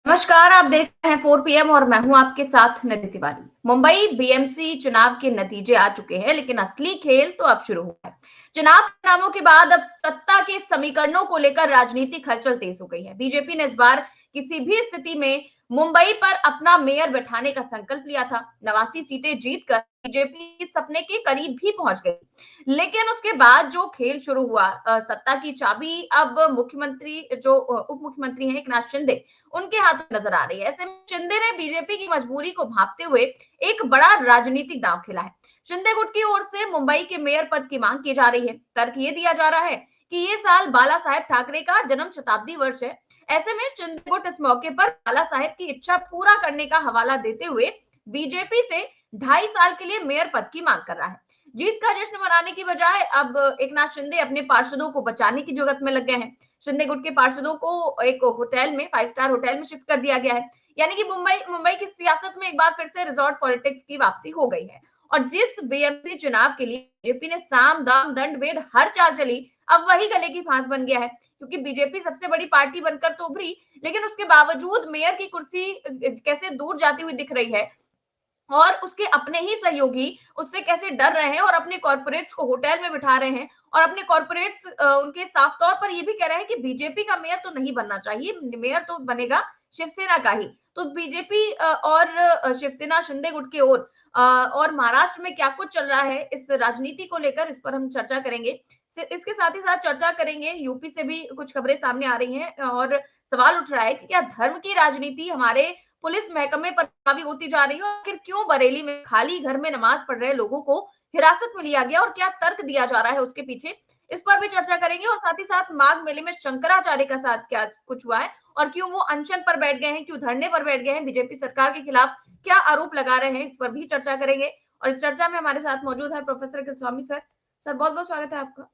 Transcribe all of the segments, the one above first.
नमस्कार, आप देख रहे हैं 4 पीएम और मैं हूं आपके साथ निधि तिवारी। मुंबई बीएमसी चुनाव के नतीजे आ चुके हैं, लेकिन असली खेल तो अब शुरू हुआ है। चुनाव परिणामों के बाद अब सत्ता के समीकरणों को लेकर राजनीतिक हलचल तेज हो गई है। बीजेपी ने इस बार किसी भी स्थिति में मुंबई पर अपना मेयर बैठाने का संकल्प लिया था। 89 सीटें जीतकर बीजेपी सपने के करीब भी पहुंच गई, लेकिन उसके बाद जो खेल शुरू हुआ, सत्ता की चाबी अब मुख्यमंत्री जो उप मुख्यमंत्री हैं एकनाथ शिंदे, उनके हाथों नजर आ रही है। ऐसे में शिंदे ने बीजेपी की मजबूरी को भांपते हुए एक बड़ा राजनीतिक दांव खेला है। शिंदे गुट की ओर से मुंबई के मेयर पद की मांग की जा रही है। तर्क ये दिया जा रहा है कि ये साल बाला साहेब ठाकरे का जन्म शताब्दी वर्ष है। ऐसे में शिंदे गुट इस मौके पर बाला साहेब की इच्छा पूरा करने का हवाला देते हुए बीजेपी से 2.5 साल के लिए मेयर पद की मांग कर रहा है। जीत का जश्न मनाने की बजाय अब एकनाथ शिंदे अपने पार्षदों को बचाने की जुगत में लग गए हैं। शिंदे गुट के पार्षदों को एक होटल में, 5 स्टार होटल में शिफ्ट कर दिया गया है। यानी कि मुंबई मुंबई की सियासत में एक बार फिर से रिजॉर्ट पॉलिटिक्स की वापसी हो गई है। और जिस बीएमसी चुनाव के लिए बीजेपी ने साम दाम दंड भेद हर चाल चली, अब वही गले की फांस बन गया है। क्योंकि बीजेपी सबसे बड़ी पार्टी बनकर तो उभरी, लेकिन उसके बावजूद मेयर की कुर्सी कैसे दूर जाती हुई दिख रही है, और उसके अपने ही सहयोगी उससे कैसे डर रहे हैं और अपने कॉर्पोरेट्स को होटल में बिठा रहे हैं। और अपने कॉर्पोरेट्स उनके साफ तौर पर ये भी कह रहे हैं कि बीजेपी का मेयर तो नहीं बनना चाहिए, मेयर तो बनेगा शिवसेना का ही। तो बीजेपी और शिवसेना शिंदे गुट की ओर और महाराष्ट्र में क्या कुछ चल रहा है इस राजनीति को लेकर, इस पर हम चर्चा करेंगे। इसके साथ ही साथ चर्चा करेंगे, यूपी से भी कुछ खबरें सामने आ रही हैं और सवाल उठ रहा है कि क्या धर्म की राजनीति हमारे पुलिस महकमे पर हावी होती जा रही है। आखिर क्यों बरेली में खाली घर में नमाज पढ़ रहे लोगों को हिरासत में लिया गया और क्या तर्क दिया जा रहा है उसके पीछे, इस पर भी चर्चा करेंगे। और साथ ही साथ माघ मेले में शंकराचार्य का साथ क्या कुछ हुआ है और क्यों वो अनशन पर बैठ गए हैं, क्यों धरने पर बैठ गए हैं, बीजेपी सरकार के खिलाफ क्या आरोप लगा रहे हैं, इस पर भी चर्चा करेंगे। और इस चर्चा में हमारे साथ मौजूद है प्रोफेसर कृष्णस्वामी सर। सर बहुत बहुत स्वागत है आपका।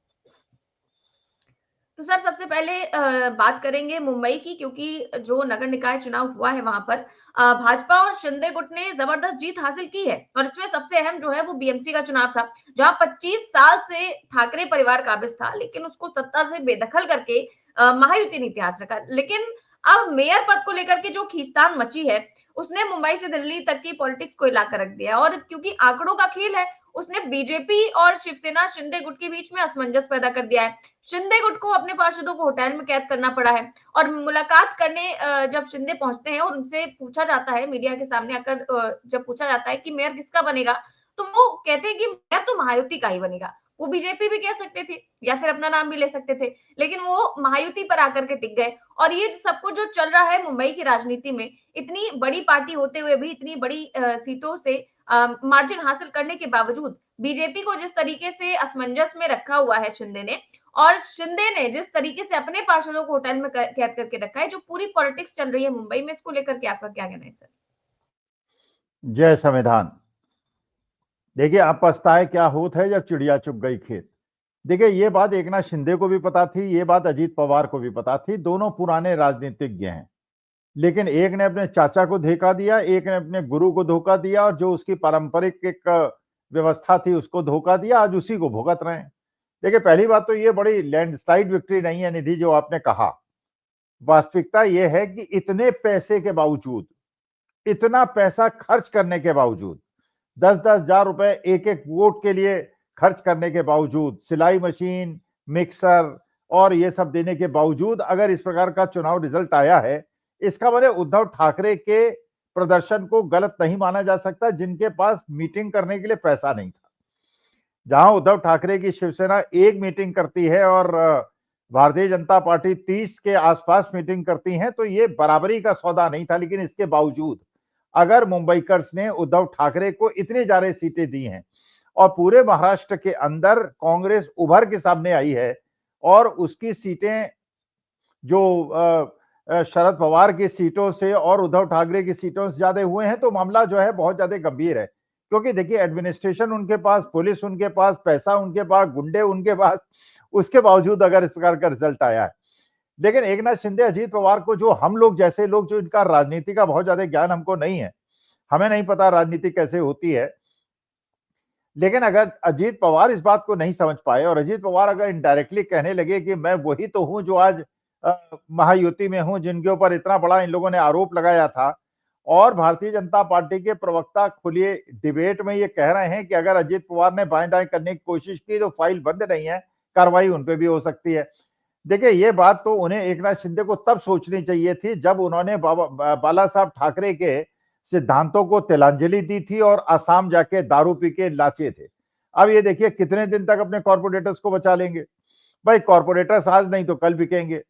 तो सर सबसे पहले बात करेंगे मुंबई की, क्योंकि जो नगर निकाय चुनाव हुआ है वहां पर भाजपा और शिंदे गुट ने जबरदस्त जीत हासिल की है। और इसमें सबसे अहम जो है वो बीएमसी का चुनाव था, जहां 25 साल से ठाकरे परिवार काबिज था, लेकिन उसको सत्ता से बेदखल करके महायुति ने इतिहास रखा। लेकिन अब मेयर पद को लेकर के जो खींचतान मची है, उसने मुंबई से दिल्ली तक की पॉलिटिक्स को हिलाकर रख दिया। और क्योंकि आंकड़ों का खेल है, उसने बीजेपी और शिवसेना शिंदे गुट के बीच में असमंजस पैदा कर दिया है। शिंदे गुट को अपने पार्षदों को होटल में कैद करना पड़ा है। और मुलाकात करने जब शिंदे पहुंचते हैं और उनसे पूछा जाता है, मीडिया के सामने आकर जब पूछा जाता है कि मेयर किसका बनेगा, तो वो कहते हैं कि मेयर तो महायुति का ही बनेगा। वो बीजेपी भी कह सकते थे या फिर अपना नाम भी ले सकते थे, लेकिन वो महायुति पर आकर के टिक गए। और ये सब कुछ जो चल रहा है मुंबई की राजनीति में, इतनी बड़ी पार्टी होते हुए भी इतनी बड़ी सीटों से मार्जिन हासिल करने के बावजूद बीजेपी को जिस तरीके से असमंजस में रखा हुआ है शिंदे ने, और शिंदे ने जिस तरीके से अपने पार्षदों को होटल में कैद करके रखा है, जो पूरी पॉलिटिक्स चल रही है मुंबई में, इसको लेकर के आपका क्या कहना है सर? जय संविधान। देखिए, अब पछताए क्या होत है जब चिड़िया चुग गई खेत। देखिए, ये बात एकनाथ शिंदे को भी पता थी, ये बात अजीत पवार को भी पता थी। दोनों पुराने राजनीतिज्ञ हैं, लेकिन एक ने अपने चाचा को धोखा दिया, एक ने अपने गुरु को धोखा दिया, और जो उसकी पारंपरिक एक व्यवस्था थी उसको धोखा दिया। आज उसी को भुगत रहे हैं। देखिए, पहली बात तो ये बड़ी लैंडस्लाइड विक्ट्री नहीं है निधि, जो आपने कहा। वास्तविकता यह है कि इतने पैसे के बावजूद, इतना पैसा खर्च करने के बावजूद, 10-10 हजार रुपए एक एक वोट के लिए खर्च करने के बावजूद, सिलाई मशीन, मिक्सर और ये सब देने के बावजूद अगर इस प्रकार का चुनाव रिजल्ट आया है, इसका मतलब उद्धव ठाकरे के प्रदर्शन को गलत नहीं माना जा सकता, जिनके पास मीटिंग करने के लिए पैसा नहीं था। जहां उद्धव ठाकरे की शिवसेना एक मीटिंग करती है और भारतीय जनता पार्टी 30 के आसपास मीटिंग करती है, तो ये बराबरी का सौदा नहीं था। लेकिन इसके बावजूद अगर मुंबईकर्स ने उद्धव ठाकरे को इतनी ज्यादा सीटें दी हैं और पूरे महाराष्ट्र के अंदर कांग्रेस उभर के सामने आई है और उसकी सीटें जो शरद पवार की सीटों से और उद्धव ठाकरे की सीटों से ज्यादा हुए हैं, तो मामला जो है बहुत ज्यादा गंभीर है। क्योंकि देखिए, एडमिनिस्ट्रेशन उनके पास, पुलिस उनके पास, पैसा उनके पास, गुंडे उनके पास, उसके बावजूद अगर इस प्रकार का रिजल्ट आया है। लेकिन एकनाथ शिंदे, अजीत पवार को, जो हम लोग जैसे लोग, जो इनका राजनीति का बहुत ज्यादा ज्ञान हमको नहीं है, हमें नहीं पता राजनीति कैसे होती है, लेकिन अगर अजीत पवार इस बात को नहीं समझ पाए और अजीत पवार अगर इनडायरेक्टली कहने लगे कि मैं वही तो हूं जो आज महायुति में हूं, जिनके ऊपर इतना बड़ा इन लोगों ने आरोप लगाया था। और भारतीय जनता पार्टी के प्रवक्ता खुले डिबेट में ये कह रहे हैं कि अगर अजित पवार ने बाएं दाएं करने की कोशिश की तो फाइल बंद नहीं है, कार्रवाई उन पे भी हो सकती है। देखिए, ये बात तो उन्हें एकनाथ शिंदे को तब सोचनी चाहिए थी जब उन्होंने बाला साहब ठाकरे के सिद्धांतों को तिलांजलि दी थी और असम जाके दारू पी के लाचे थे। अब ये देखिए कितने दिन तक अपने कॉर्पोरेटर्स को बचा लेंगे। भाई, कॉर्पोरेटर्स आज नहीं तो कल बिकेंगे।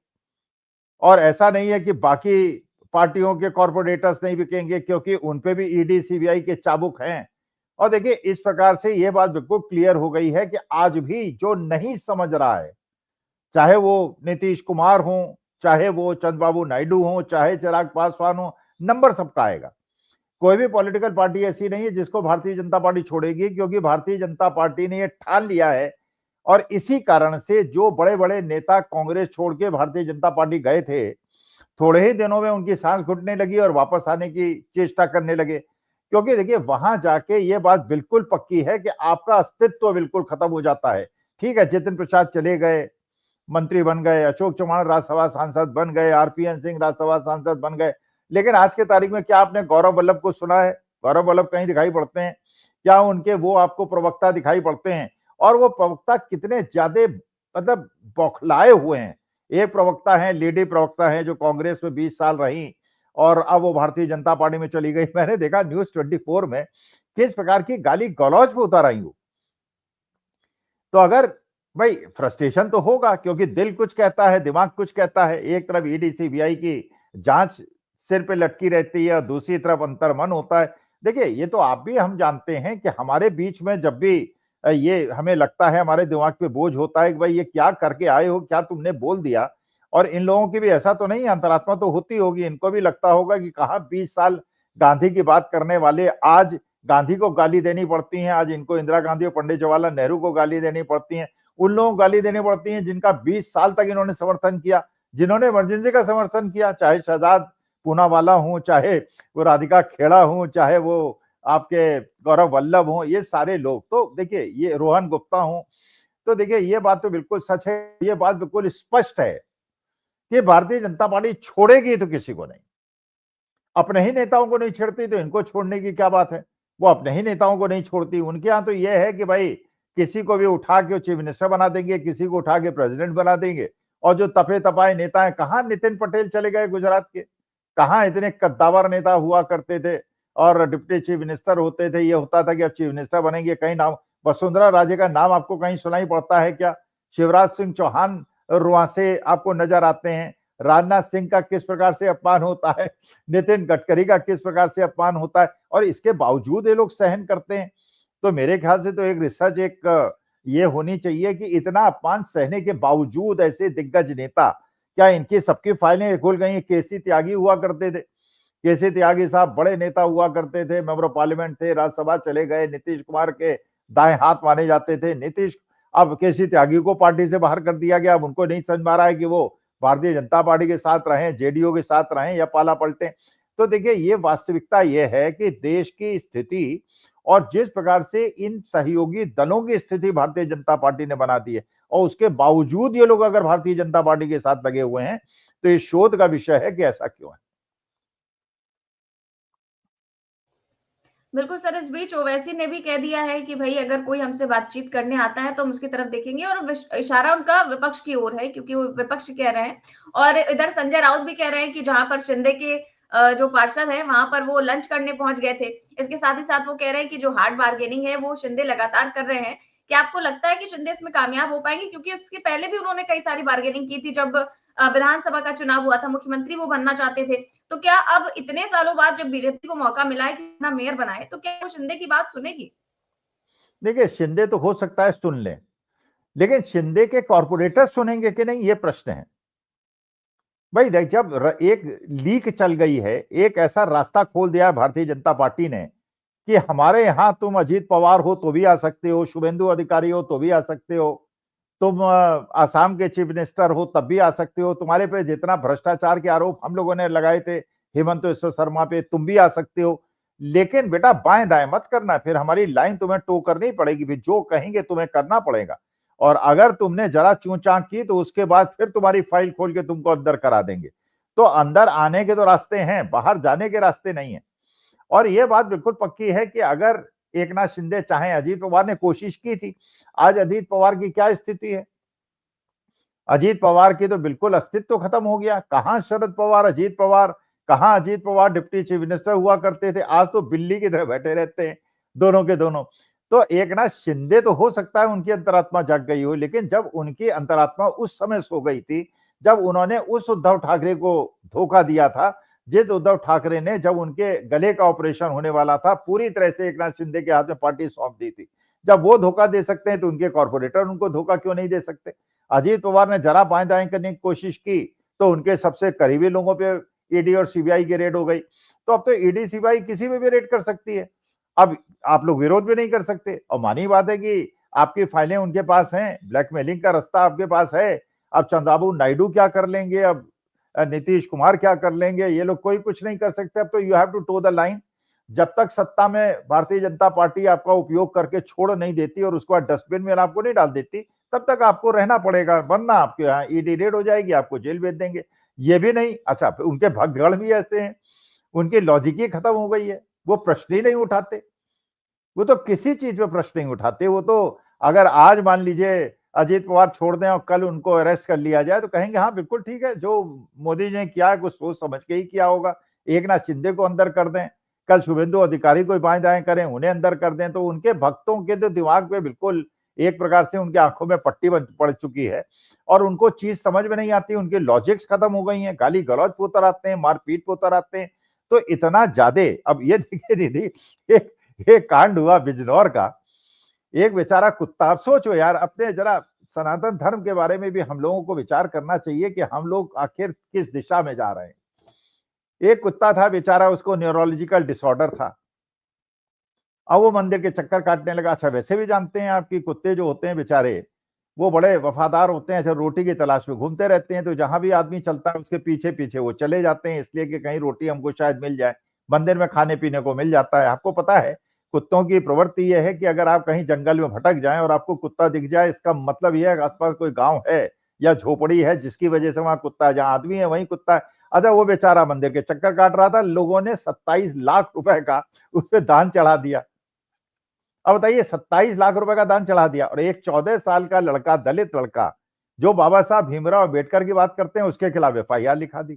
और ऐसा नहीं है कि बाकी पार्टियों के कॉर्पोरेटर्स नहीं बिकेंगे, क्योंकि उनपे भी ईडी सीबीआई के चाबुक हैं। और देखिए, इस प्रकार से ये बात बिल्कुल क्लियर हो गई है कि आज भी जो नहीं समझ रहा है, चाहे वो नीतीश कुमार हो, चाहे वो चंद्रबाबू नायडू हो, चाहे चिराग पासवान हो, नंबर सबका आएगा। कोई भी पॉलिटिकल पार्टी ऐसी नहीं है जिसको भारतीय जनता पार्टी छोड़ेगी, क्योंकि भारतीय जनता पार्टी ने ये ठान लिया है। और इसी कारण से जो बड़े बड़े नेता कांग्रेस छोड़ के भारतीय जनता पार्टी गए थे, थोड़े ही दिनों में उनकी सांस घुटने लगी और वापस आने की चेष्टा करने लगे। क्योंकि देखिए, वहां जाके ये बात बिल्कुल पक्की है कि आपका अस्तित्व बिल्कुल खत्म हो जाता है। ठीक है, जितिन प्रसाद चले गए, मंत्री बन गए, अशोक चौहान राज्यसभा सांसद बन गए, आरपीएन सिंह राज्यसभा सांसद बन गए, लेकिन आज के तारीख में क्या आपने गौरव वल्लभ को सुना है? गौरव वल्लभ कहीं दिखाई पड़ते हैं क्या? उनके वो आपको प्रवक्ता दिखाई पड़ते हैं? और वो प्रवक्ता कितने ज्यादा मतलब बौखलाए हुए हैं। एक प्रवक्ता है, लेडी प्रवक्ता है, जो कांग्रेस में 20 साल रही और अब वो भारतीय जनता पार्टी में चली गई। मैंने देखा न्यूज 24 में किस प्रकार की गाली गलौज पे उतर आई हूं। तो अगर भाई, फ्रस्ट्रेशन तो होगा, क्योंकि दिल कुछ कहता है, दिमाग कुछ कहता है। एक तरफ ईडी सीबीआई की जांच सिर पे लटकी रहती है और दूसरी तरफ अंतर्मन होता है। देखिए, ये तो आप भी हम जानते हैं कि हमारे बीच में जब भी ये हमें लगता है, हमारे दिमाग पे बोझ होता है कि भाई ये क्या करके आए हो, क्या तुमने बोल दिया। और इन लोगों की भी ऐसा तो नहीं, अंतरात्मा तो होती होगी, इनको भी लगता होगा कि कहा 20 साल गांधी की बात करने वाले आज गांधी को गाली देनी पड़ती है, आज इनको इंदिरा गांधी और पंडित जवाहरलाल नेहरू को गाली देनी पड़ती है। उन लोगों को गाली देनी पड़ती है जिनका 20 साल तक इन्होंने समर्थन किया, जिन्होंने इमरजेंसी का समर्थन किया, चाहे शहजाद पूनावाला हूं, चाहे वो राधिका खेड़ा हूं, चाहे वो आपके गौरव वल्लभ हूं, ये सारे लोग। तो देखिए, ये रोहन गुप्ता हूं, तो देखिए ये बात तो बिल्कुल सच है, ये बात बिल्कुल स्पष्ट है कि भारतीय जनता पार्टी छोड़ेगी तो किसी को नहीं। अपने ही नेताओं को नहीं छेड़ती तो इनको छोड़ने की क्या बात है? वो अपने ही नेताओं को नहीं छोड़ती। उनके यहाँ तो ये है कि भाई किसी को भी उठा के चीफ मिनिस्टर बना देंगे, किसी को उठा के प्रेसिडेंट बना देंगे। और जो तपे तपाए नेता है, कहाँ नितिन पटेल चले गए गुजरात के, कहाँ इतने कद्दावर नेता हुआ करते थे और डिप्टी चीफ मिनिस्टर होते थे। ये होता था कि अब चीफ मिनिस्टर बनेंगे, कहीं नाम वसुंधरा राजे का नाम आपको कहीं सुनाई पड़ता है क्या? शिवराज सिंह चौहान रुआंसे आपको नजर आते हैं? राजनाथ सिंह का किस प्रकार से अपमान होता है, नितिन गडकरी का किस प्रकार से अपमान होता है, और इसके बावजूद ये लोग सहन करते हैं। तो मेरे ख्याल से तो एक रिसर्च एक ये होनी चाहिए कि इतना अपमान सहने के बावजूद ऐसे दिग्गज नेता, क्या इनकी सबकी फाइलें खुल गई? केसी त्यागी हुआ करते थे, केसी त्यागी साहब बड़े नेता हुआ करते थे, मेंबर ऑफ पार्लियामेंट थे, राज्यसभा चले गए, नीतीश कुमार के दाएं हाथ माने जाते थे। नीतीश, अब केसी त्यागी को पार्टी से बाहर कर दिया गया। अब उनको नहीं समझ में आ रहा है कि वो भारतीय जनता पार्टी के साथ रहें, जेडीयू के साथ रहें या पाला पलटें। तो देखिए, ये वास्तविकता ये है कि देश की स्थिति और जिस प्रकार से इन सहयोगी दलों की स्थिति भारतीय जनता पार्टी ने बना दी है, और उसके बावजूद ये लोग अगर भारतीय जनता पार्टी के साथ लगे हुए हैं, तो ये शोध का विषय है कि ऐसा क्यों है। बिल्कुल सर, इस बीच ओवैसी ने भी कह दिया है कि भई अगर कोई हमसे बातचीत करने आता है तो हम उसकी तरफ देखेंगे, और इशारा उनका विपक्ष की ओर है, क्योंकि वो विपक्ष कह रहे हैं। और इधर संजय राउत भी कह रहे हैं कि जहां पर शिंदे के जो पार्षद हैं वहां पर वो लंच करने पहुंच गए थे। इसके साथ ही साथ वो कह रहे हैं कि जो हार्ड बार्गेनिंग है वो शिंदे लगातार कर रहे हैं। क्या आपको लगता है कि शिंदे इसमें कामयाब हो पाएंगे? क्योंकि उसके पहले भी उन्होंने कई सारी बार्गेनिंग की थी, जब विधानसभा का चुनाव हुआ था, मुख्यमंत्री वो बनना चाहते थे। तो क्या अब इतने सालों बाद जब बीजेपी को मौका मिला है कि अपना मेयर बनाए, तो क्या वो शिंदे की बात सुनेगी? देखिए, शिंदे तो हो सकता है सुन लें, लेकिन शिंदे के कॉर्पोरेटर सुनेंगे कि नहीं, ये प्रश्न है। भाई देख, जब एक लीक चल गई है, एक ऐसा रास्ता खोल दिया है भारतीय जनता पार्टी ने कि हमारे यहां तुम अजीत पवार हो तो भी आ सकते हो, शुभेंदु अधिकारी हो तो भी आ सकते हो, तुम आसाम के चीफ मिनिस्टर हो तब भी आ सकते हो, तुम्हारे पे जितना भ्रष्टाचार के आरोप हम लोगों ने लगाए थे हेमंत विश्व शर्मा पे, तुम भी आ सकते हो। लेकिन बेटा, बाएं दाएं मत करना, फिर हमारी लाइन तुम्हें टो करनी पड़ेगी, फिर जो कहेंगे तुम्हें करना पड़ेगा। और अगर तुमने जरा चूं-चाक की तो उसके बाद फिर तुम्हारी फाइल खोल के तुमको अंदर करा देंगे। तो अंदर आने के तो रास्ते हैं, बाहर जाने के रास्ते नहीं है। और ये बात बिल्कुल पक्की है कि अगर एकनाथ शिंदे चाहें, अजीत पवार ने कोशिश की थी, आज अजीत पवार की क्या स्थिति है? अजीत पवार की तो बिल्कुल अस्तित्व खत्म हो गया। कहां शरद पवार, अजीत पवार, कहां Ajit Pawar deputy chief minister हुआ करते थे, आज तो बिल्ली की तरह बैठे रहते हैं दोनों के दोनों। तो एकनाथ शिंदे तो हो सकता है उनकी अंतरात्मा जाग गई हो, लेकिन जब उनकी अंतरात्मा उस समय सो गई थी जब उन्होंने उस उद्धव ठाकरे को धोखा दिया था, जिस उद्धव ठाकरे ने जब उनके गले का ऑपरेशन होने वाला था पूरी तरह से एकनाथ शिंदे के हाथ में पार्टी सौंप दी थी। जब वो धोखा दे सकते हैं तो उनके कॉर्पोरेटर उनको धोखा क्यों नहीं दे सकते? अजीत पवार ने जरा बाएं दाएं करने की कोशिश की तो उनके सबसे करीबी लोगों पे ईडी और सीबीआई की रेड हो गई। तो अब तो ईडी सीबीआई किसी पे भी रेड कर सकती है। अब आप लोग विरोध भी नहीं कर सकते और मानी बात है कि आपकी फाइलें उनके पास हैं, ब्लैकमेलिंग का रास्ता आपके पास है। अब चंद्रबाबू नायडू क्या कर लेंगे, अब नीतीश कुमार क्या कर लेंगे, ये लोग कोई कुछ नहीं कर सकते। अब तो you have to toe the line. जब तक सत्ता में भारतीय जनता पार्टी आपका उपयोग करके छोड़ नहीं देती और उसके बाद डस्टबिन में आपको नहीं डाल देती, तब तक आपको रहना पड़ेगा, वरना आपके यहाँ ईडी रेड हो जाएगी, आपको जेल भेज देंगे। ये भी नहीं, अच्छा उनके भगदड़ भी ऐसे हैं, उनकी लॉजिक ही खत्म हो गई है, वो प्रश्न ही नहीं उठाते। वो तो किसी चीज पे प्रश्न नहीं उठाते। वो तो अगर आज मान लीजिए अजीत पवार छोड़ दें और कल उनको अरेस्ट कर लिया जाए तो कहेंगे हाँ बिल्कुल ठीक है, जो मोदी जी ने किया है कुछ सोच समझ के ही किया होगा। एकनाथ शिंदे को अंदर कर दें, कल शुभेंदु अधिकारी को बाएं दाएं करें, उन्हें अंदर कर दें, तो उनके भक्तों के तो दिमाग पे बिल्कुल एक प्रकार से उनकी आंखों में पट्टी पड़ चुकी है और उनको चीज समझ में नहीं आती, उनकी लॉजिक्स खत्म हो गई हैं, गाली गलौज पे उतर आते हैं, मारपीट पे उतर आते हैं। तो इतना ज्यादा अब ये देखिए दीदी, एक ये कांड हुआ बिजनौर का, एक बेचारा कुत्ता। आप सोचो यार, अपने जरा सनातन धर्म के बारे में भी हम लोगों को विचार करना चाहिए कि हम लोग आखिर किस दिशा में जा रहे हैं। एक कुत्ता था बेचारा, उसको न्यूरोलॉजिकल डिसऑर्डर था। अब वो मंदिर के चक्कर काटने लगा। अच्छा वैसे भी जानते हैं आपकी कुत्ते जो होते हैं बेचारे, वो बड़े वफादार होते हैं, ऐसे रोटी की तलाश में घूमते रहते हैं, तो जहां भी आदमी चलता है उसके पीछे पीछे वो चले जाते हैं, इसलिए कि कहीं रोटी हमको शायद मिल जाए, मंदिर में खाने पीने को मिल जाता है। आपको पता है कुत्तों की प्रवृत्ति यह है कि अगर आप कहीं जंगल में भटक जाएं और आपको कुत्ता दिख जाए, इसका मतलब यह है आसपास कोई गांव है या झोपड़ी है जिसकी वजह से वहां कुत्ता है, जहां आदमी है वहीं कुत्ता है। अच्छा वो बेचारा मंदिर के चक्कर काट रहा था, लोगों ने 27 लाख रुपए का उस पर दान चढ़ा दिया। अब बताइए, 27 लाख रुपए का दान चढ़ा दिया और एक 14 साल का लड़का, दलित लड़का, जो बाबा साहब भीमराव अम्बेडकर की बात करते हैं, उसके खिलाफ एफआईआर लिखा दी।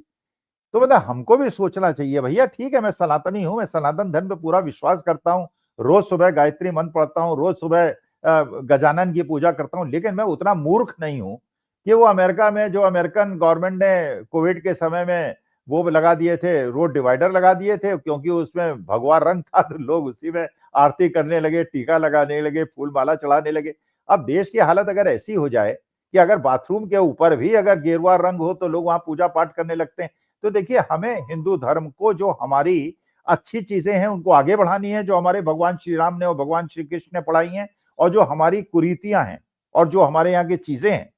तो मतलब हमको भी सोचना चाहिए भैया, ठीक है मैं सनातनी हूं, मैं सनातन धर्म पे पूरा विश्वास करता हूं, रोज सुबह गायत्री मंत्र पढ़ता हूं, रोज सुबह गजानन की पूजा करता हूं, लेकिन मैं उतना मूर्ख नहीं हूं कि वो अमेरिका में जो अमेरिकन गवर्नमेंट ने कोविड के समय में वो लगा दिए थे, रोड डिवाइडर लगा दिए थे, क्योंकि उसमें भगवा रंग था तो लोग उसी में आरती करने लगे, टीका लगाने लगे, फूल माला चढ़ाने लगे। अब देश की हालत अगर ऐसी हो जाए कि अगर बाथरूम के ऊपर भी अगर गेरुआ रंग हो तो लोग वहां पूजा पाठ करने लगते हैं, तो देखिए हमें हिंदू धर्म को, जो हमारी अच्छी चीजें हैं उनको आगे बढ़ानी है, जो हमारे भगवान श्री राम ने और भगवान श्री कृष्ण ने पढ़ाई हैं, और जो हमारी कुरीतियां हैं और जो हमारे यहाँ की चीजें हैं।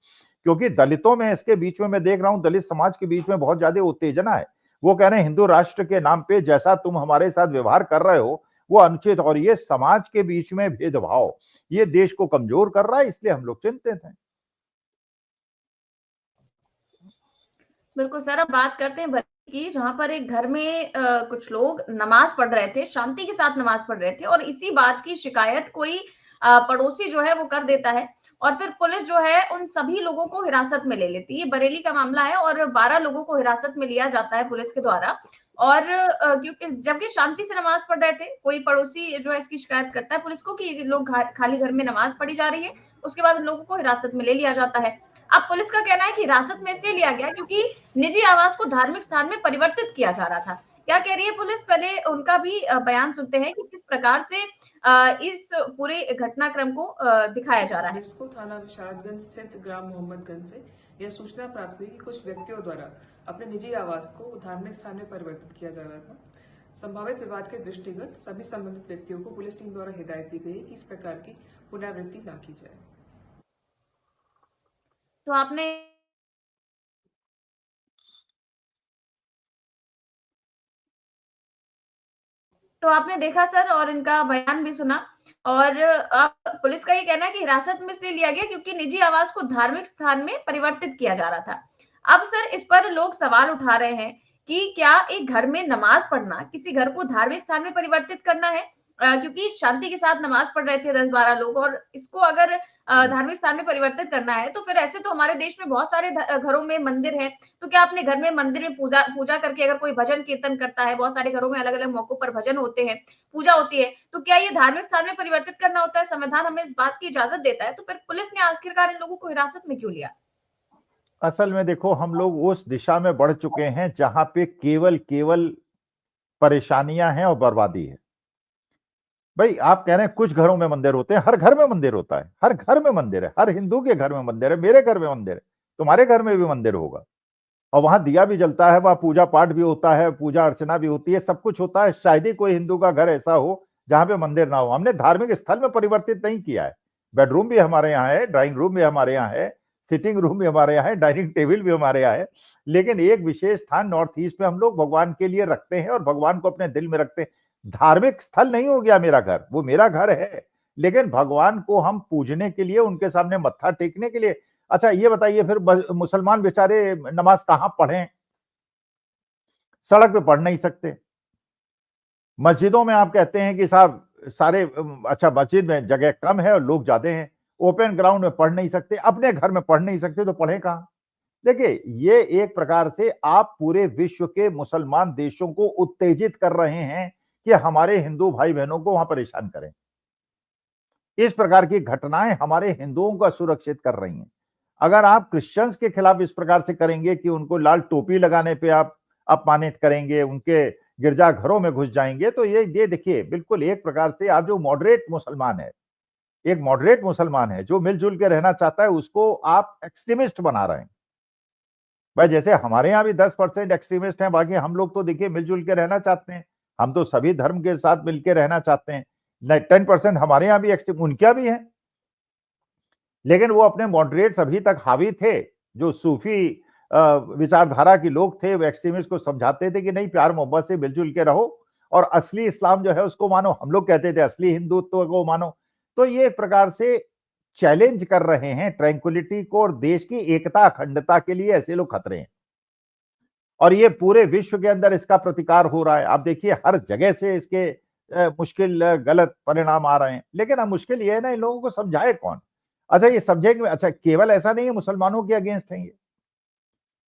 क्योंकि दलितों में, इसके बीच में मैं देख रहा हूं दलित समाज के बीच में बहुत ज्यादा उत्तेजना है। वो कह रहे हैं हिंदू राष्ट्र के नाम पे जैसा तुम हमारे साथ व्यवहार कर रहे हो वो अनुचित, और ये समाज के बीच में भेदभाव ये देश को कमजोर कर रहा है, इसलिए हम लोग चिंतित हैं। बिल्कुल सर, अब बात करते हैं बरेली की, जहां पर एक घर में कुछ लोग नमाज पढ़ रहे थे, शांति के साथ नमाज पढ़ रहे थे और इसी बात की शिकायत कोई पड़ोसी जो है वो कर देता है और फिर पुलिस जो है उन सभी लोगों को हिरासत में ले लेती है। ये बरेली का मामला है और 12 लोगों को हिरासत में लिया जाता है पुलिस के द्वारा। और क्योंकि जबकि शांति से नमाज पढ़ रहे थे, कोई पड़ोसी जो है इसकी शिकायत करता है पुलिस को कि लोग खाली घर में नमाज पढ़ी जा रही है, उसके बाद इन लोगों को हिरासत में ले लिया जाता है। अब पुलिस का कहना है कि हिरासत में इसलिए लिया गया क्योंकि निजी आवास को धार्मिक स्थान में परिवर्तित किया जा रहा था। क्या कह रही है पुलिस, पहले उनका भी बयान सुनते हैं कि किस प्रकार से इस पूरे घटनाक्रम को दिखाया जा रहा है। पुलिस को थाना विशारदगंज स्थित ग्राम मोहम्मदगंज से यह सूचना प्राप्त हुई कि कुछ व्यक्तियों द्वारा अपने निजी आवास को धार्मिक स्थान में परिवर्तित किया जा रहा था। संभावित विवाद के दृष्टिगत सभी संबंधित व्यक्तियों को पुलिस टीम द्वारा हिदायत दी गई कि इस प्रकार की पुनरावृत्ति न की जाए। तो आपने देखा सर और इनका बयान भी सुना। और पुलिस का ये कहना है कि हिरासत में इसलिए लिया गया क्योंकि निजी आवास को धार्मिक स्थान में परिवर्तित किया जा रहा था। अब सर इस पर लोग सवाल उठा रहे हैं कि क्या एक घर में नमाज पढ़ना किसी घर को धार्मिक स्थान में परिवर्तित करना है? क्योंकि शांति के साथ नमाज पढ़ रहे थे 10-12 लोग और इसको अगर धार्मिक स्थान में परिवर्तित करना है तो फिर ऐसे तो हमारे देश में बहुत सारे घरों में मंदिर हैं। तो क्या अपने घर में मंदिर में पूजा पूजा करके अगर कोई भजन कीर्तन करता है, बहुत सारे घरों में अलग-अलग मौकों पर भजन होते हैं, पूजा होती है, तो क्या ये धार्मिक स्थान में परिवर्तित करना होता है? संविधान हमें इस बात की इजाजत देता है, तो फिर पुलिस ने आखिरकार इन लोगों को हिरासत में क्यों लिया? असल में देखो, हम लोग उस दिशा में बढ़ चुके हैं जहां पे केवल केवल परेशानियां हैं और बर्बादी है। भाई आप कह रहे हैं कुछ घरों में मंदिर होते हैं, हर घर में मंदिर होता है, हर घर में मंदिर है, हर हिंदू के घर में मंदिर है, मेरे घर में मंदिर है, तुम्हारे घर में भी मंदिर होगा और वहां दिया भी जलता है, वहां पूजा पाठ भी होता है, पूजा अर्चना भी होती है, सब कुछ होता है। शायद ही कोई हिंदू का घर ऐसा हो जहां पे मंदिर ना हो। हमने धार्मिक स्थल में परिवर्तित नहीं किया है। बेडरूम भी हमारे यहाँ है, ड्राइंग रूम भी हमारे यहाँ है, सिटिंग रूम भी हमारे यहाँ है, डाइनिंग टेबल भी हमारे यहाँ है, लेकिन एक विशेष स्थान नॉर्थ ईस्ट में हम लोग भगवान के लिए रखते हैं और भगवान को अपने दिल में रखते हैं। धार्मिक स्थल नहीं हो गया मेरा घर, वो मेरा घर है, लेकिन भगवान को हम पूजने के लिए, उनके सामने मत्था टेकने के लिए। अच्छा ये बताइए फिर मुसलमान बेचारे नमाज कहां पढ़ें? सड़क पे पढ़ नहीं सकते। मस्जिदों में आप कहते हैं कि साहब सारे अच्छा मस्जिद में जगह कम है और लोग ज्यादा हैं, ओपन ग्राउंड में पढ़ नहीं सकते, अपने घर में पढ़ नहीं सकते, तो पढ़े कहां? देखिए ये एक प्रकार से आप पूरे विश्व के मुसलमान देशों को उत्तेजित कर रहे हैं कि हमारे हिंदू भाई बहनों को वहां परेशान करें। इस प्रकार की घटनाएं हमारे हिंदुओं को असुरक्षित कर रही हैं। अगर आप क्रिश्चियंस के खिलाफ इस प्रकार से करेंगे कि उनको लाल टोपी लगाने पे आप अपमानित करेंगे, उनके गिरजाघरों में घुस जाएंगे, तो ये देखिए बिल्कुल एक प्रकार से आप जो मॉडरेट मुसलमान है, एक मॉडरेट मुसलमान है जो मिलजुल के रहना चाहता है, उसको आप एक्सट्रीमिस्ट बना रहे हैं। भाई जैसे हमारे यहाँ भी 10% एक्सट्रीमिस्ट हैं, बाकी हम लोग तो देखिए मिलजुल के रहना चाहते हैं, हम तो सभी धर्म के साथ मिलकर रहना चाहते हैं। 10% हमारे यहाँ भी एक्सट्रीम, उनके भी है, लेकिन वो अपने मॉडरेट्स अभी तक हावी थे, जो सूफी विचारधारा के लोग थे, वो एक्सट्रीमिस्ट को समझाते थे कि नहीं प्यार मोहब्बत से मिलजुल के रहो और असली इस्लाम जो है उसको मानो। हम लोग कहते थे असली हिंदुत्व को मानो। तो ये एक प्रकार से चैलेंज कर रहे हैं ट्रैंक्विलिटी को और देश की एकता अखंडता के लिए ऐसे लोग खतरे हैं, और ये पूरे विश्व के अंदर इसका प्रतिकार हो रहा है। आप देखिए हर जगह से इसके मुश्किल गलत परिणाम आ रहे हैं, लेकिन अब मुश्किल ये है ना, इन लोगों को समझाए कौन? अच्छा ये समझेंगे, अच्छा केवल ऐसा नहीं है मुसलमानों के अगेंस्ट है,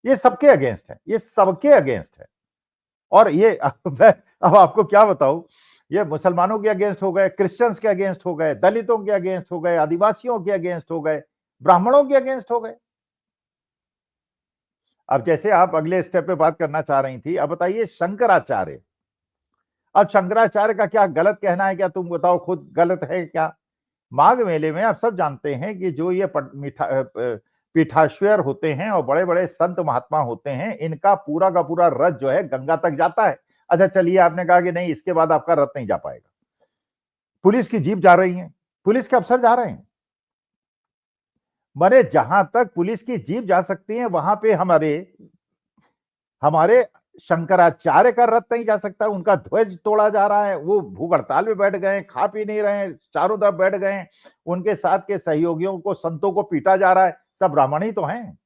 ये सबके अगेंस्ट है, ये सबके अगेंस्ट है। और ये मैं अब आपको क्या बताऊं, ये मुसलमानों के अगेंस्ट हो गए, क्रिश्चियंस के अगेंस्ट हो गए, दलितों के अगेंस्ट हो गए, आदिवासियों के अगेंस्ट हो गए, ब्राह्मणों के अगेंस्ट हो गए। अब जैसे आप अगले स्टेप पे बात करना चाह रही थी, अब बताइए शंकराचार्य। अब शंकराचार्य का क्या गलत कहना है, क्या तुम बताओ खुद गलत है क्या? माघ मेले में आप सब जानते हैं कि जो ये पीठाश्वर होते हैं और बड़े बड़े संत महात्मा होते हैं, इनका पूरा का पूरा रथ जो है गंगा तक जाता है। अच्छा चलिए आपने कहा कि नहीं इसके बाद आपका रथ नहीं जा पाएगा, पुलिस की जीप जा रही है, पुलिस के अफसर जा रहे हैं, मरे जहां तक पुलिस की जीप जा सकती है वहां पे हमारे शंकराचार्य का रथ नहीं जा सकता, उनका ध्वज तोड़ा जा रहा है, वो भूख हड़ताल में बैठ गए, खा पी नहीं रहे हैं, चारों तरफ बैठ गए, उनके साथ के सहयोगियों को संतों को पीटा जा रहा है, सब ब्राह्मण ही तो हैं।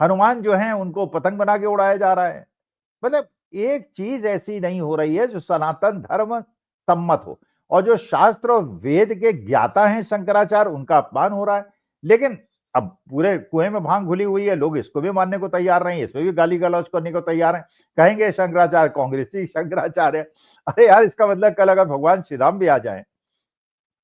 हनुमान जो हैं उनको पतंग बना के उड़ाया जा रहा है। मतलब एक चीज ऐसी नहीं हो रही है जो सनातन धर्म सम्मत हो, और जो शास्त्र और वेद के ज्ञाता हैं शंकराचार्य, उनका अपमान हो रहा है। लेकिन अब पूरे कुएं में भांग घुली हुई है, लोग इसको भी मानने को तैयार नहीं, इसमें भी गाली गलौज करने को तैयार हैं, कहेंगे शंकराचार्य कांग्रेसी शंकराचार्य। अरे यार इसका मतलब कल अगर भगवान श्री राम भी आ जाए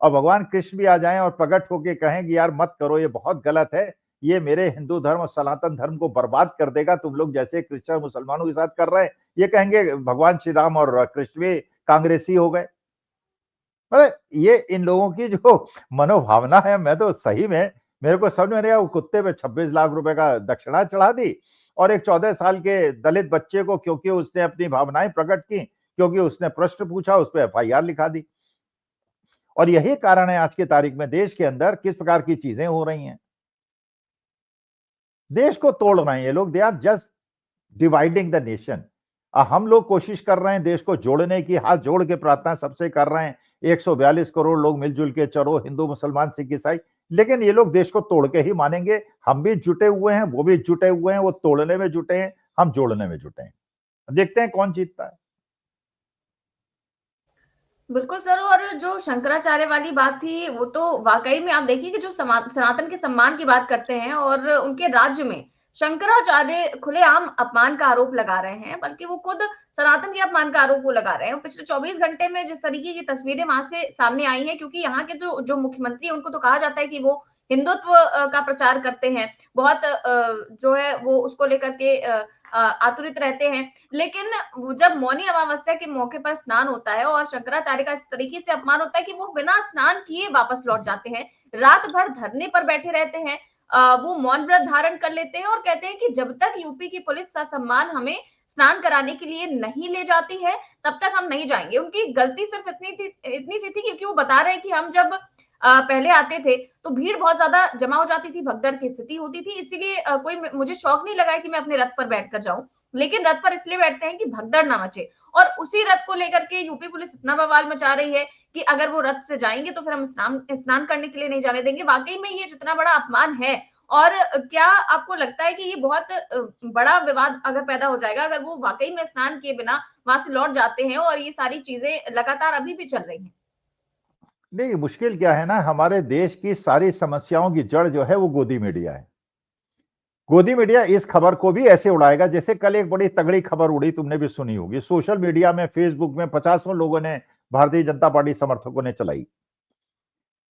और भगवान कृष्ण भी आ जाएं और प्रकट होके कहें कि यार मत करो, ये बहुत गलत है, ये मेरे हिंदू धर्म और सनातन धर्म को बर्बाद कर देगा, तुम लोग जैसे क्रिश्चियन मुसलमानों के साथ कर रहे हैं, ये कहेंगे भगवान श्री राम और कृष्ण भी कांग्रेसी हो गए। मतलब ये इन लोगों की जो मनोभावना है, मैं तो सही में मेरे को समझ में नहीं आया। वो कुत्ते पे 26 लाख रुपए का दक्षिणा चढ़ा दी और एक 14 साल के दलित बच्चे को, क्योंकि उसने अपनी भावनाएं प्रकट की, क्योंकि उसने प्रश्न पूछा, उस पर FIR लिखा दी। और यही कारण है आज की तारीख में देश के अंदर किस प्रकार की चीजें हो रही हैं। देश को तोड़ रहे हैं ये लोग, they are just dividing the nation. हम लोग कोशिश कर रहे हैं देश को जोड़ने की, हाथ जोड़ के प्रार्थना सबसे कर रहे हैं, 142 करोड़ लोग मिलजुल के चलो, हिंदू मुसलमान सिख ईसाई, लेकिन ये लोग देश को तोड़ के ही मानेंगे। हम भी जुटे हुए हैं, वो भी जुटे हुए हैं, वो तोड़ने में जुटे हैं, हम जोड़ने में जुटे हैं। देखते हैं कौन जीतता है। बिल्कुल सर, और जो शंकराचार्य वाली बात थी वो तो वाकई में आप देखिए कि जो सनातन के सम्मान की बात करते हैं और उनके राज्य में शंकराचार्य खुलेआम अपमान का आरोप लगा रहे हैं, बल्कि वो खुद सनातन के अपमान का आरोप वो लगा रहे हैं। पिछले 24 घंटे में जिस तरीके की तस्वीरें वहां से सामने आई हैं, क्योंकि यहाँ के जो मुख्यमंत्री है उनको तो कहा जाता है कि वो हिंदुत्व का प्रचार करते हैं, बहुत जो है वो उसको लेकर के आतुरित रहते हैं। लेकिन जब मौनी अमावस्या के मौके पर स्नान होता है और शंकराचार्य का इस तरीके से अपमान होता है कि वो बिना स्नान किए वापस लौट जाते हैं, रात भर धरने पर बैठे रहते हैं, वो मौन व्रत धारण कर लेते हैं और कहते हैं कि जब तक यूपी की पुलिस ससम्मान हमें स्नान कराने के लिए नहीं ले जाती है तब तक हम नहीं जाएंगे। उनकी गलती सिर्फ इतनी सी थी क्योंकि वो बता रहे हैं कि हम जब पहले आते थे तो भीड़ बहुत ज्यादा जमा हो जाती थी, भगदड़ की स्थिति होती थी, इसीलिए कोई मुझे शौक नहीं लगा है कि मैं अपने रथ पर बैठकर जाऊं। लेकिन रथ पर इसलिए बैठते हैं कि भगदड़ ना मचे, और उसी रथ को लेकर के यूपी पुलिस इतना बवाल मचा रही है कि अगर वो रथ से जाएंगे तो फिर हम स्नान करने के लिए नहीं जाने देंगे। वाकई में ये जितना बड़ा अपमान है, और क्या आपको लगता है कि ये बहुत बड़ा विवाद अगर पैदा हो जाएगा अगर वो वाकई में स्नान किए बिना वहां से लौट जाते हैं और ये सारी चीजें लगातार अभी भी चल रही हैं? नहीं, मुश्किल क्या है ना, हमारे देश की सारी समस्याओं की जड़ जो है वो गोदी मीडिया है। गोदी मीडिया इस खबर को भी ऐसे उड़ाएगा जैसे कल एक बड़ी तगड़ी खबर उड़ी, तुमने भी सुनी होगी, सोशल मीडिया में, फेसबुक में 50 लोगों ने, भारतीय जनता पार्टी समर्थकों ने चलाई।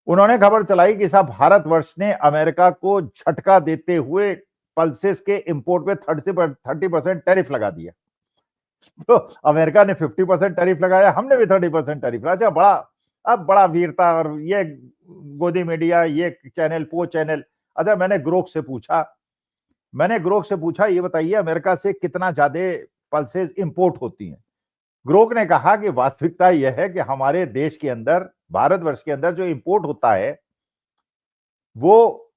उन्होंने खबर चलाई कि साहब भारतवर्ष ने अमेरिका को झटका देते हुए पल्सेस के इंपोर्ट पे 30% टैरिफ लगा दिया। तो अमेरिका ने 50% टैरिफ लगाया, हमने भी 30% टैरिफ लगाया। बड़ा, अब बड़ा वीरता, और ये गोदी मीडिया, ये चैनल, वो चैनल। अच्छा, मैंने ग्रोक से पूछा ये बताइए अमेरिका से कितना ज्यादा पल्सेस इंपोर्ट होती हैं। ग्रोक ने कहा कि वास्तविकता यह है कि हमारे देश के अंदर, भारतवर्ष के अंदर जो इंपोर्ट होता है वो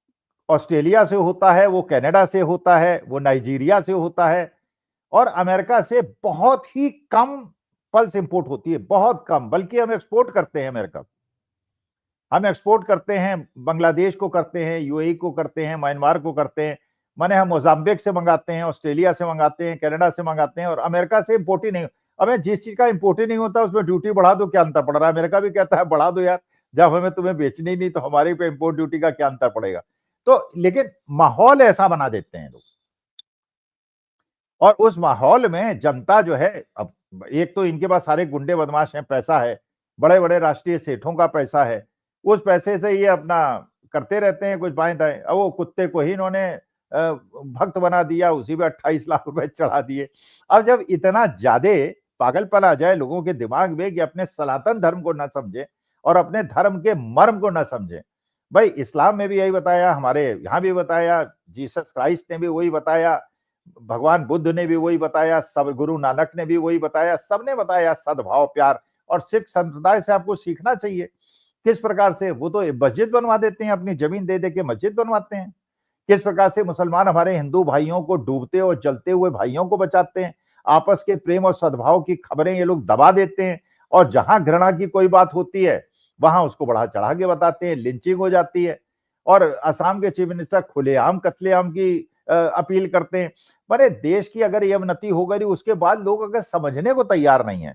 ऑस्ट्रेलिया से होता है, वो कनाडा से होता है, वो नाइजीरिया से होता है, और अमेरिका से बहुत ही कम पल्स इंपोर्ट होती है, बहुत कम। बल्कि हम एक्सपोर्ट करते हैं अमेरिका को, हम एक्सपोर्ट करते हैं, बांग्लादेश को करते हैं, यूएई को करते हैं, म्यांमार को करते हैं, माने हम मोजाम्बिक से मंगाते हैं, ऑस्ट्रेलिया से मंगाते हैं, कनाडा से मंगाते हैं, और अमेरिका से इंपोर्ट ही नहीं। हमें जिस चीज का इंपोर्ट ही नहीं होता उसमें ड्यूटी बढ़ा दो, क्या अंतर पड़ रहा है? अमेरिका भी कहता है बढ़ा दो यार, जब हमें तुम्हें बेचनी ही नहीं तो हमारे पे इंपोर्ट ड्यूटी का क्या अंतर पड़ेगा? तो लेकिन माहौल ऐसा बना देते हैं लोग, और उस माहौल में जनता जो है, अब एक तो इनके पास सारे गुंडे बदमाश हैं, पैसा है, बड़े बड़े राष्ट्रीय सेठों का पैसा है, उस पैसे से ये अपना करते रहते हैं कुछ बाएं दाएं। अब वो कुत्ते को ही इन्होंने भक्त बना दिया, उसी पे 28 लाख रुपए चढ़ा दिए। अब जब इतना ज्यादा पागलपन आ जाए लोगों के दिमाग में कि अपने सनातन धर्म को न समझे और अपने धर्म के मर्म को न समझे, भाई इस्लाम में भी यही बताया, हमारे यहाँ भी बताया, जीसस क्राइस्ट ने भी वही बताया, भगवान बुद्ध ने भी वही बताया, सब गुरु नानक ने भी वही बताया, सबने बताया सद्भाव, प्यार। और सिख संप्रदाय से आपको सीखना चाहिए किस प्रकार से वो तो मस्जिद बनवा देते हैं, अपनी जमीन दे दे के मस्जिद बनवाते हैं। किस प्रकार से मुसलमान हमारे हिंदू भाइयों को, डूबते और जलते हुए भाइयों को बचाते हैं। आपस के प्रेम और सद्भाव की खबरें ये लोग दबा देते हैं, और जहां घृणा की कोई बात होती है वहां उसको बढ़ा चढ़ा के बताते हैं, लिंचिंग हो जाती है। और असम के चीफ मिनिस्टर खुलेआम कत्लेआम की अपील करते हैं। माने देश की अगर ये अवनति हो गई उसके बाद लोग अगर समझने को तैयार नहीं है,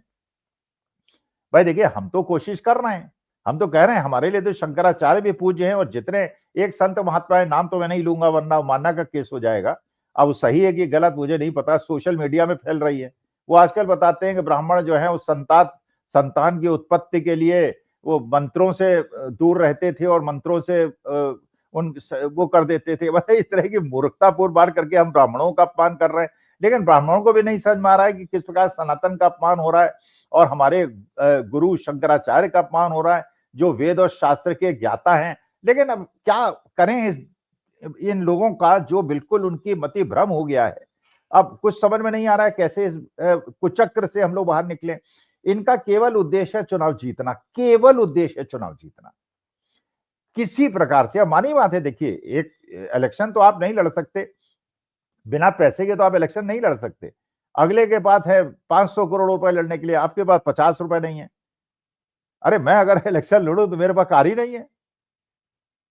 भाई देखिए हम तो कोशिश कर रहे हैं, हम तो कह रहे हैं हमारे लिए तो शंकराचार्य भी पूज्य हैं, और जितने एक संत महात्मा है, नाम तो मैं नहीं लूंगा वरना मानना का केस हो जाएगा। अब वो सही है कि गलत मुझे नहीं पता, सोशल मीडिया में फैल रही है। वो आजकल बताते हैं कि ब्राह्मण जो है वो संतान की उत्पत्ति के लिए वो मंत्रों से दूर रहते थे और मंत्रों से वो कर देते थे। मतलब इस तरह की मूर्खतापूर्ण बात करके हम ब्राह्मणों का अपमान कर रहे हैं, लेकिन ब्राह्मणों को भी नहीं समझ में आ रहा है कि किस प्रकार सनातन का अपमान हो रहा है और हमारे गुरु शंकराचार्य का अपमान हो रहा है, जो वेद और शास्त्र के ज्ञाता हैं। लेकिन अब क्या करें इन लोगों का, जो बिल्कुल उनकी मति भ्रम हो गया है। अब कुछ समझ में नहीं आ रहा है कैसे इस कुचक्र से हम लोग बाहर निकले। इनका केवल उद्देश्य है चुनाव जीतना, केवल उद्देश्य है चुनाव जीतना, किसी प्रकार से। अब मानी बात है, देखिए एक इलेक्शन तो आप नहीं लड़ सकते बिना पैसे के, तो आप इलेक्शन नहीं लड़ सकते। अगले के पास है 500 करोड़ रुपए लड़ने के लिए, आपके पास 50 रुपए नहीं है। अरे मैं अगर इलेक्शन लड़ूं तो मेरे पास कार ही नहीं है,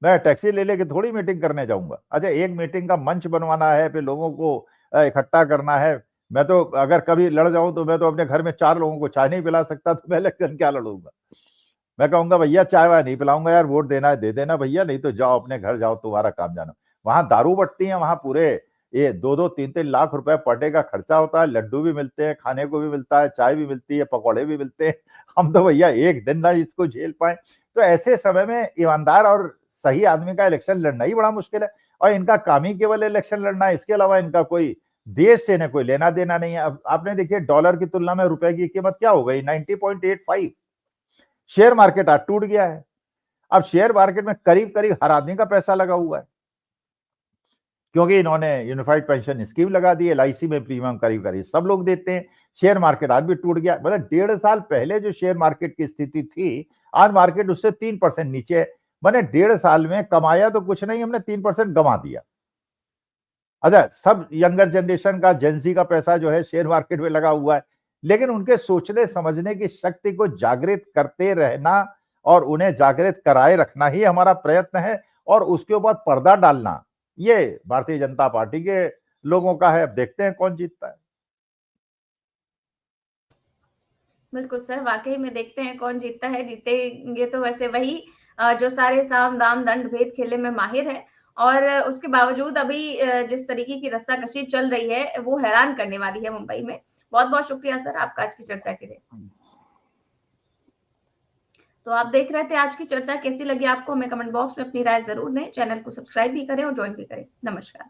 मैं टैक्सी ले लेके थोड़ी मीटिंग करने जाऊंगा। अच्छा, एक मीटिंग का मंच बनवाना है, फिर लोगों को इकट्ठा करना है। मैं तो अगर कभी लड़ जाऊं तो मैं तो अपने घर में 4 लोगों को चाय नहीं पिला सकता, तो मैं इलेक्शन क्या लड़ूंगा। मैं कहूंगा भैया चाय वाय नहीं पिलाऊंगा यार, वोट देना है दे देना भैया, नहीं तो जाओ अपने घर जाओ, तुम्हारा काम जानो। वहां दारू बटती है, वहां पूरे ये 2-2, 3-3 लाख रुपए पर डे का खर्चा होता है, लड्डू भी मिलते हैं, खाने को भी मिलता है, चाय भी मिलती है, पकौड़े भी मिलते हैं। हम तो भैया एक दिन ना इसको झेल पाए। तो ऐसे समय में ईमानदार और सही आदमी का इलेक्शन लड़ना ही बड़ा मुश्किल है। और इनका काम ही केवल इलेक्शन लड़ना है, इसके अलावा इनका कोई देश से कोई लेना देना नहीं है। अब आपने देखिए डॉलर की तुलना में रुपए की कीमत क्या हो गई, 90.85। शेयर मार्केट आज टूट गया है। अब शेयर मार्केट में करीब करीब हर आदमी का पैसा लगा हुआ है, क्योंकि इन्होंने यूनिफाइड पेंशन स्कीम लगा दी, LIC में प्रीमियम करीब करीब सब लोग देते हैं। शेयर मार्केट आज भी टूट गया। मतलब 1.5 साल पहले जो शेयर मार्केट की स्थिति थी, आज मार्केट उससे 3% नीचे है। मैंने 1.5 साल में कमाया तो कुछ नहीं, हमने 3% गंवा दिया। अच्छा, सब यंगर जनरेशन का, जेंजी का पैसा जो है शेयर मार्केट में लगा हुआ है, लेकिन उनके सोचने समझने की शक्ति को जागृत करते रहना और उन्हें जागृत कराए रखना ही हमारा प्रयत्न है, और उसके ऊपर पर्दा डालना ये भारतीय जनता पार्टी के लोगों का है। अब देखते हैं कौन जीतता है। बिल्कुल सर, वाकई में देखते हैं कौन जीतता है। जीतेंगे तो वैसे वही जो सारे साम दाम दंड भेद खेलने में माहिर है, और उसके बावजूद अभी जिस तरीके की रस्साकशी चल रही है वो हैरान करने वाली है मुंबई में। बहुत बहुत शुक्रिया सर आपका आज की चर्चा के लिए। तो आप देख रहे थे आज की चर्चा, कैसी लगी आपको हमें कमेंट बॉक्स में अपनी राय जरूर दें। चैनल को सब्सक्राइब भी करें और ज्वाइन भी करें। नमस्कार।